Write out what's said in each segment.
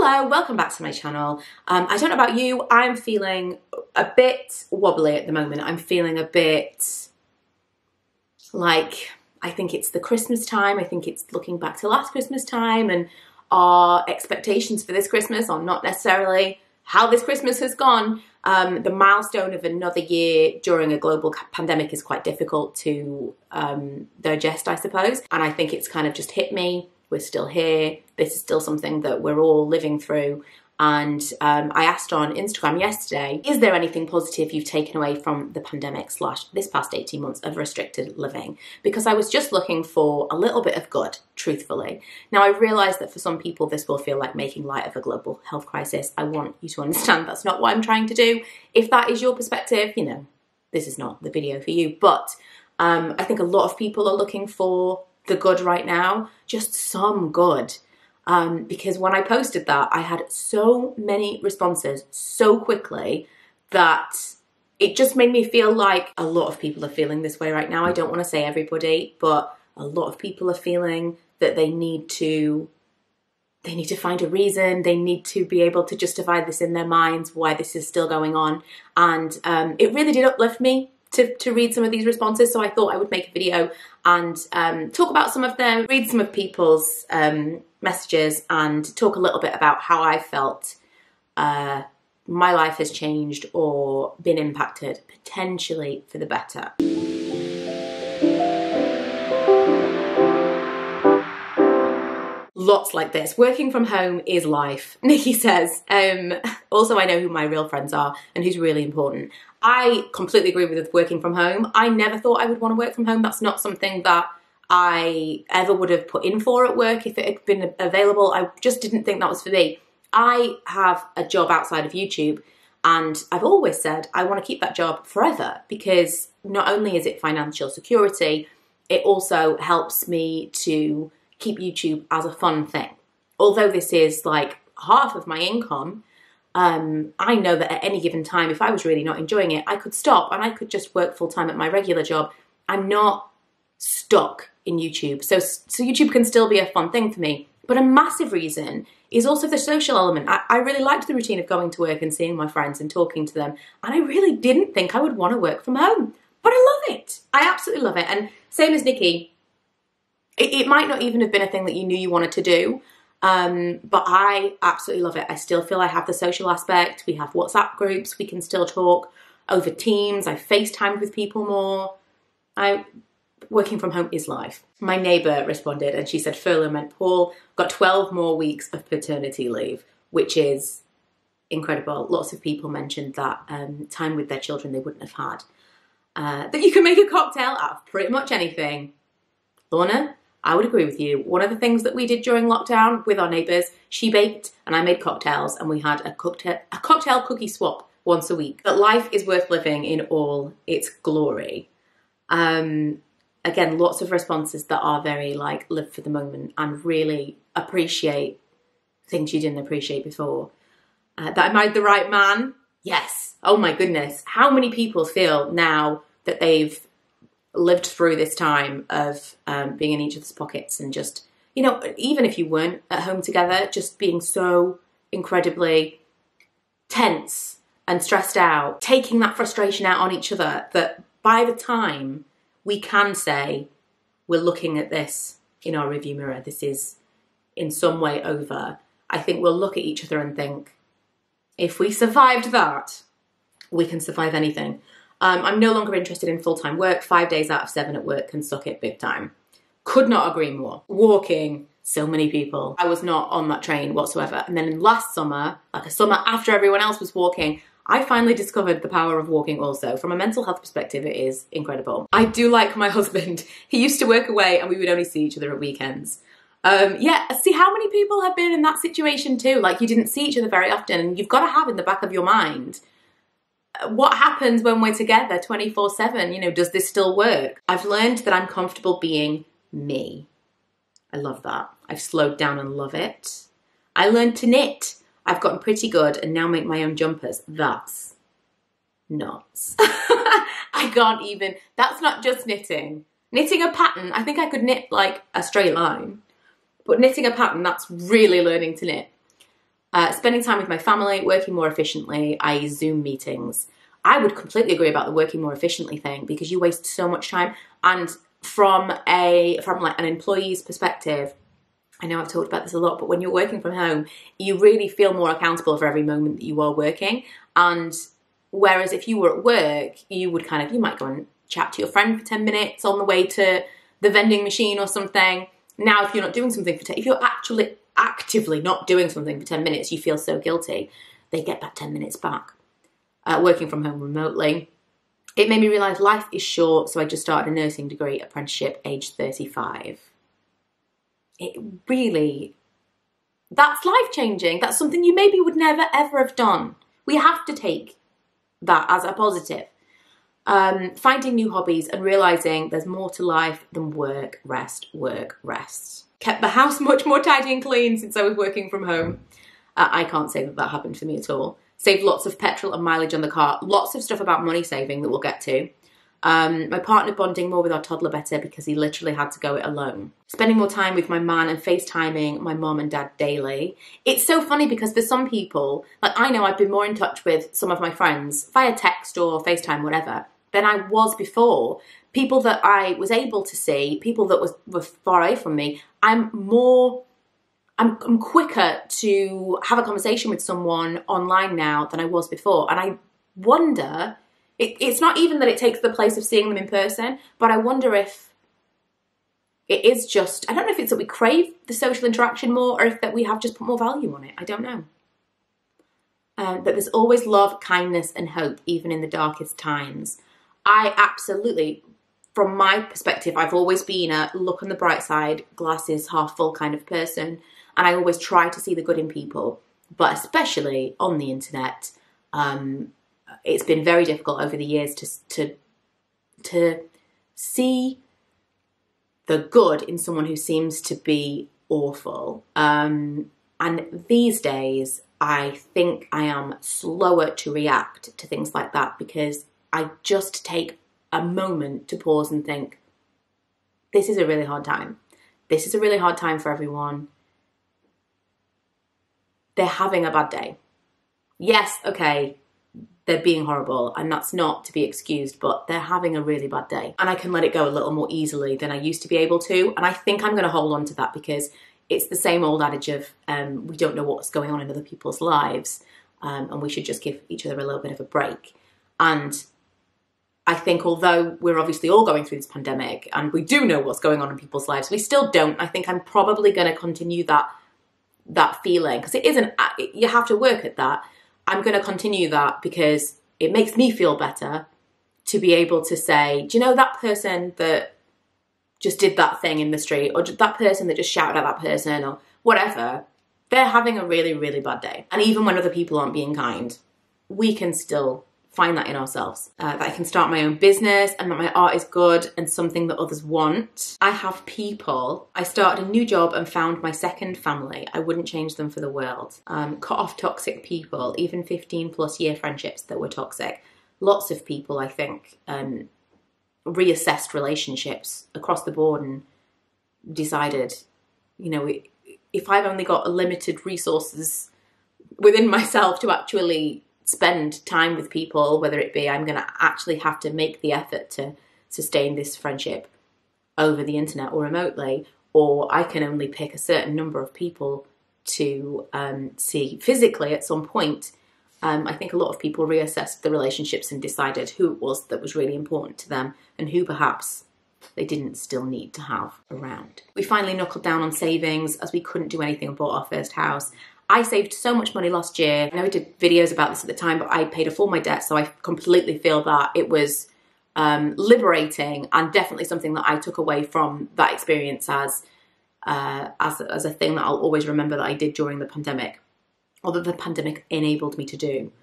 Hello, welcome back to my channel. I don't know about you, I'm feeling a bit wobbly at the moment. I'm feeling a bit like, I think it's the Christmas time. I think it's looking back to last Christmas time, and our expectations for this Christmas are not necessarily how this Christmas has gone. The milestone of another year during a global pandemic is quite difficult to digest, I suppose. And I think it's kind of just hit me. We're still here. This is still something that we're all living through. And I asked on Instagram yesterday, is there anything positive you've taken away from the pandemic / this past 18 months of restricted living? Because I was just looking for a little bit of good, truthfully. Now, I realise that for some people, this will feel like making light of a global health crisis. I want you to understand that's not what I'm trying to do. If that is your perspective, you know, this is not the video for you. But I think a lot of people are looking for the good right now, just some good. Because when I posted that, I had so many responses so quickly that it just made me feel like a lot of people are feeling this way right now. I don't want to say everybody, but a lot of people are feeling that they need to find a reason. They need to be able to justify this in their minds, why this is still going on. And it really did uplift me to read some of these responses. So I thought I would make a video and talk about some of them, read some of people's messages, and talk a little bit about how I felt my life has changed or been impacted, potentially for the better. Lots like this. Working from home is life. Nikki says, also I know who my real friends are and who's really important. I completely agree with working from home. I never thought I would want to work from home. That's not something that I ever would have put in for at work if it had been available. I just didn't think that was for me. I have a job outside of YouTube, and I've always said I want to keep that job forever, because not only is it financial security, it also helps me to keep YouTube as a fun thing. Although this is like half of my income, I know that at any given time, if I was really not enjoying it, I could stop and I could just work full time at my regular job. I'm not stuck in YouTube. So YouTube can still be a fun thing for me. But a massive reason is also the social element. I really liked the routine of going to work and seeing my friends and talking to them. And I really didn't think I would want to work from home. But I love it. I absolutely love it. And same as Nikki, it might not even have been a thing that you knew you wanted to do. But I absolutely love it. I still feel I have the social aspect. We have WhatsApp groups. We can still talk over Teams. I FaceTime with people more. Working from home is life. My neighbour responded and she said, furlough meant Paul got 12 more weeks of paternity leave, which is incredible. Lots of people mentioned that time with their children they wouldn't have had. That you can make a cocktail out of pretty much anything. Lorna, I would agree with you. One of the things that we did during lockdown with our neighbours, she baked and I made cocktails, and we had a cocktail cookie swap once a week. But life is worth living in all its glory. Again, lots of responses that are very like live for the moment and really appreciate things you didn't appreciate before. That I married the right man. Yes. Oh my goodness. How many people feel now that they've lived through this time of being in each other's pockets and just, you know, even if you weren't at home together, just being so incredibly tense and stressed out, taking that frustration out on each other, that by the time we can say we're looking at this in our review mirror, this is in some way over, I think we'll look at each other and think, if we survived that, we can survive anything. I'm no longer interested in full-time work. 5 days out of 7 at work can suck it big time. Could not agree more. Walking, so many people. I was not on that train whatsoever. And then last summer, like a summer after everyone else was walking, I finally discovered the power of walking also. From a mental health perspective, it is incredible. I do like my husband. He used to work away and we would only see each other at weekends. Yeah, see how many people have been in that situation too. Like you didn't see each other very often, and you've got to have in the back of your mind, what happens when we're together 24/7? You know, does this still work? I've learned that I'm comfortable being me. I love that. I've slowed down and love it. I learned to knit. I've gotten pretty good and now make my own jumpers. That's nuts. I can't even, that's not just knitting. Knitting a pattern, I think I could knit like a straight line. But knitting a pattern, that's really learning to knit. Spending time with my family, working more efficiently, i.e. Zoom meetings. I would completely agree about the working more efficiently thing, because you waste so much time. And from like an employee's perspective, I know I've talked about this a lot, but when you're working from home, you really feel more accountable for every moment that you are working. And whereas if you were at work, you might go and chat to your friend for 10 minutes on the way to the vending machine or something. Now, if you're not doing something if you're actually actively not doing something for 10 minutes, you feel so guilty. They get that 10 minutes back. Working from home remotely, it made me realise life is short, so I just started a nursing degree apprenticeship aged 35. That's life-changing. That's something you maybe would never, ever have done. We have to take that as a positive. Finding new hobbies and realising there's more to life than work, rest, work, rest. Kept the house much more tidy and clean since I was working from home. I can't say that happened for me at all. Saved lots of petrol and mileage on the car. Lots of stuff about money saving that we'll get to. My partner bonding more with our toddler better because he literally had to go it alone. Spending more time with my man and FaceTiming my mom and dad daily. It's so funny because for some people, like I know I've been more in touch with some of my friends via text or FaceTime, whatever, than I was before. People that I was able to see, people that were far away from me, I'm quicker to have a conversation with someone online now than I was before. And I wonder, it's not even that it takes the place of seeing them in person, but I wonder if it is just, I don't know if it's that we crave the social interaction more, or if that we have just put more value on it. I don't know. That there's always love, kindness and hope, even in the darkest times. I absolutely, from my perspective, I've always been a look on the bright side, glasses half full kind of person. And I always try to see the good in people, but especially on the internet, it's been very difficult over the years to see the good in someone who seems to be awful. And these days, I think I am slower to react to things like that, because I just take a moment to pause and think, this is a really hard time. This is a really hard time for everyone. They're having a bad day. Yes, okay, they're being horrible, and that's not to be excused, but they're having a really bad day. And I can let it go a little more easily than I used to be able to. And I think I'm going to hold on to that, because it's the same old adage of we don't know what's going on in other people's lives, and we should just give each other a little bit of a break. And I think although we're obviously all going through this pandemic and we do know what's going on in people's lives, we still don't. I think I'm probably going to continue that feeling, because it isn't, you have to work at that. I'm going to continue that because it makes me feel better to be able to say, do you know that person that just did that thing in the street, or that person that just shouted at that person, or whatever, they're having a really, really bad day. And even when other people aren't being kind, we can still find that in ourselves. That I can start my own business, and that my art is good and something that others want. I have people. I started a new job and found my second family. I wouldn't change them for the world. Cut off toxic people, even 15+ year friendships that were toxic. Lots of people, I think, reassessed relationships across the board and decided, you know, if I've only got a limited resources within myself to actually spend time with people, whether it be I'm going to actually have to make the effort to sustain this friendship over the internet or remotely, or I can only pick a certain number of people to see physically at some point. I think a lot of people reassessed the relationships and decided who it was that was really important to them and who perhaps they didn't still need to have around. We finally knuckled down on savings as we couldn't do anything and bought our first house. I saved so much money last year. I know I did videos about this at the time, but I paid off all my debt, so I completely feel that it was liberating, and definitely something that I took away from that experience as a thing that I'll always remember that I did during the pandemic, or that the pandemic enabled me to do.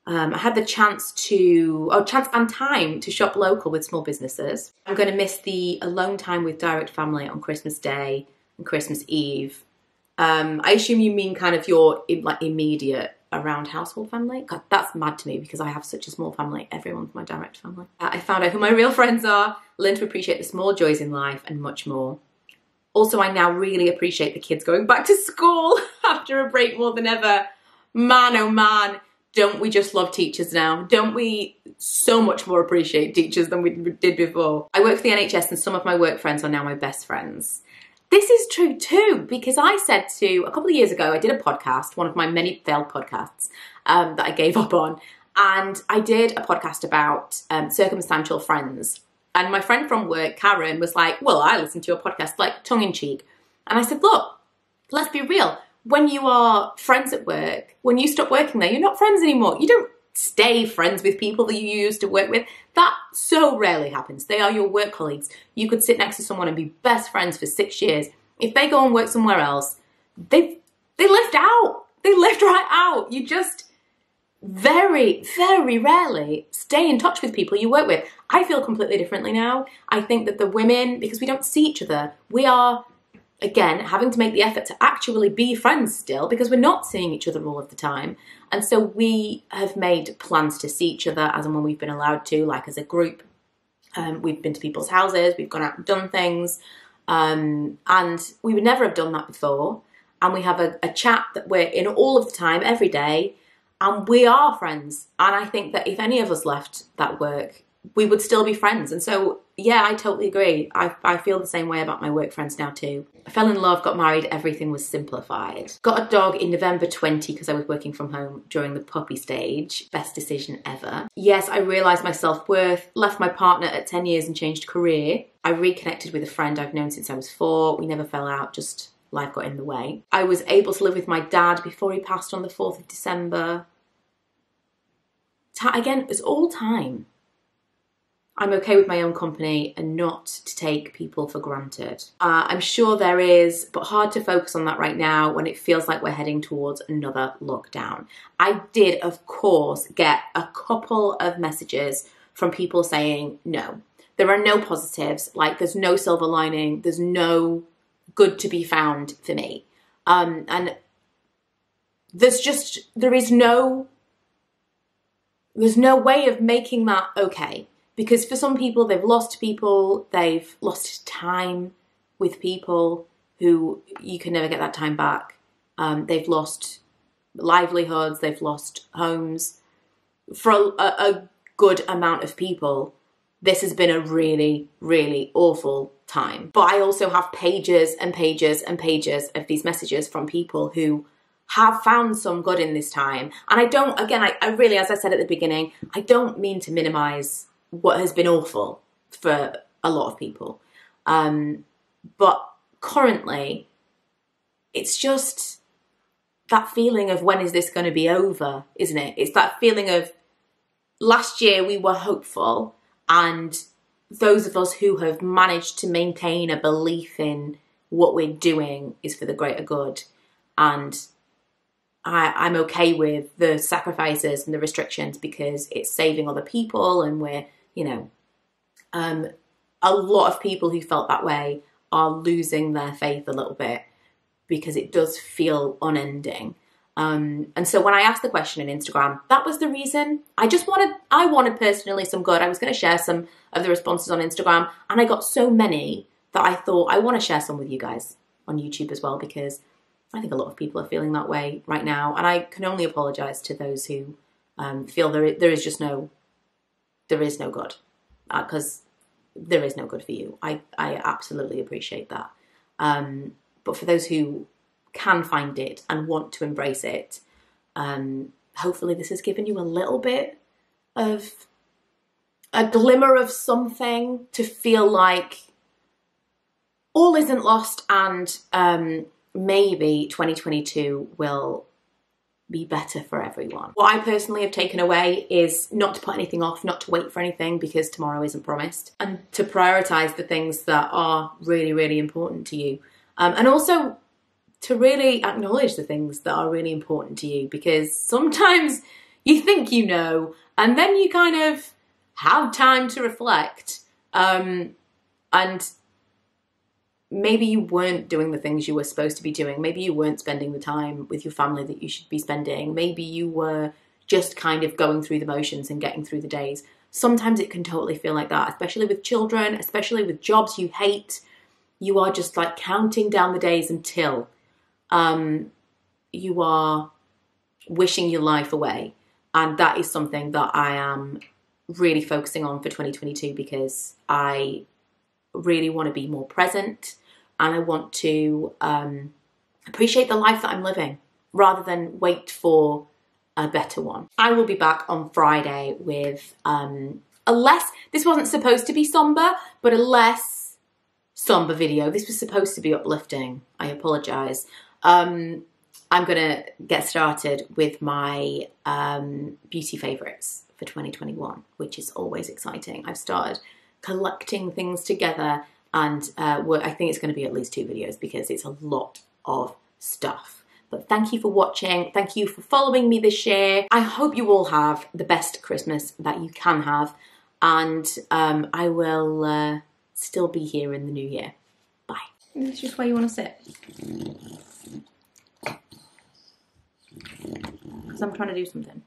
I had the chance and time to shop local with small businesses. I'm going to miss the alone time with direct family on Christmas Day and Christmas Eve. I assume you mean kind of your immediate around household family. God, that's mad to me because I have such a small family. Everyone's my direct family. I found out who my real friends are, learned to appreciate the small joys in life, and much more. Also, I now really appreciate the kids going back to school after a break more than ever. Man, oh man, don't we just love teachers now? Don't we so much more appreciate teachers than we did before? I work for the NHS and some of my work friends are now my best friends. This is true too, because I said a couple of years ago, I did a podcast, one of my many failed podcasts that I gave up on. And I did a podcast about circumstantial friends. And my friend from work, Karen, was like, well, I listen to your podcast, like tongue in cheek. And I said, look, let's be real. When you are friends at work, when you stop working there, you're not friends anymore. You don't stay friends with people that you used to work with. That so rarely happens. They are your work colleagues. You could sit next to someone and be best friends for 6 years. If they go and work somewhere else, they left out. They left right out. You just very, very rarely stay in touch with people you work with. I feel completely differently now. I think that the women, because we don't see each other, we are, again, having to make the effort to actually be friends still because we're not seeing each other all of the time. And so we have made plans to see each other as and when we've been allowed to, like as a group. We've been to people's houses, we've gone out and done things. And we would never have done that before. And we have a chat that we're in all of the time, every day. And we are friends. And I think that if any of us left that work, we would still be friends. And so, yeah, I totally agree. I feel the same way about my work friends now too. I fell in love, got married, everything was simplified. Got a dog in November 20 because I was working from home during the puppy stage. Best decision ever. Yes, I realised my self-worth, left my partner at 10 years and changed career. I reconnected with a friend I've known since I was 4. We never fell out, just life got in the way. I was able to live with my dad before he passed on the 4th of December. Again, it's all time. I'm okay with my own company and not to take people for granted. I'm sure there is, but hard to focus on that right now when it feels like we're heading towards another lockdown. I did, of course, get a couple of messages from people saying, no, there are no positives, like there's no silver lining, there's no good to be found for me. And there is no way of making that okay. Because for some people, they've lost time with people who you can never get that time back. They've lost livelihoods, they've lost homes. For a good amount of people, this has been a really, really awful time. But I also have pages and pages and pages of these messages from people who have found some good in this time. And I don't, again, I really, as I said at the beginning, I don't mean to minimise what has been awful for a lot of people. But currently, it's just that feeling of when is this going to be over, isn't it? It's that feeling of last year we were hopeful, and those of us who have managed to maintain a belief in what we're doing is for the greater good. And I'm okay with the sacrifices and the restrictions because it's saving other people, and we're, you know, a lot of people who felt that way are losing their faith a little bit because it does feel unending. And so when I asked the question on Instagram, that was the reason. I wanted personally some good. I was going to share some of the responses on Instagram, and I got so many that I thought I want to share some with you guys on YouTube as well, because I think a lot of people are feeling that way right now. And I can only apologise to those who feel there is no good, because there is no good for you. I absolutely appreciate that. But for those who can find it and want to embrace it, hopefully this has given you a little bit of a glimmer of something to feel like all isn't lost, and maybe 2022 will be better for everyone. What I personally have taken away is not to put anything off, not to wait for anything because tomorrow isn't promised, and to prioritise the things that are really, really important to you. And also to really acknowledge the things that are really important to you, because sometimes you think you know, and then you kind of have time to reflect. And maybe you weren't doing the things you were supposed to be doing. Maybe you weren't spending the time with your family that you should be spending. Maybe you were just kind of going through the motions and getting through the days. Sometimes it can totally feel like that, especially with children, especially with jobs you hate. you are just like counting down the days until you are wishing your life away. And that is something that I am really focusing on for 2022, because I really want to be more present and I want to appreciate the life that I'm living rather than wait for a better one. I will be back on Friday with a less, this wasn't supposed to be somber, but a less somber video. This was supposed to be uplifting. I apologise. I'm gonna get started with my beauty favourites for 2021, which is always exciting. I've started collecting things together, and I think it's gonna be at least 2 videos because it's a lot of stuff. But thank you for watching. Thank you for following me this year. I hope you all have the best Christmas that you can have, and I will still be here in the new year. Bye. This is just where you want to sit. Because I'm trying to do something.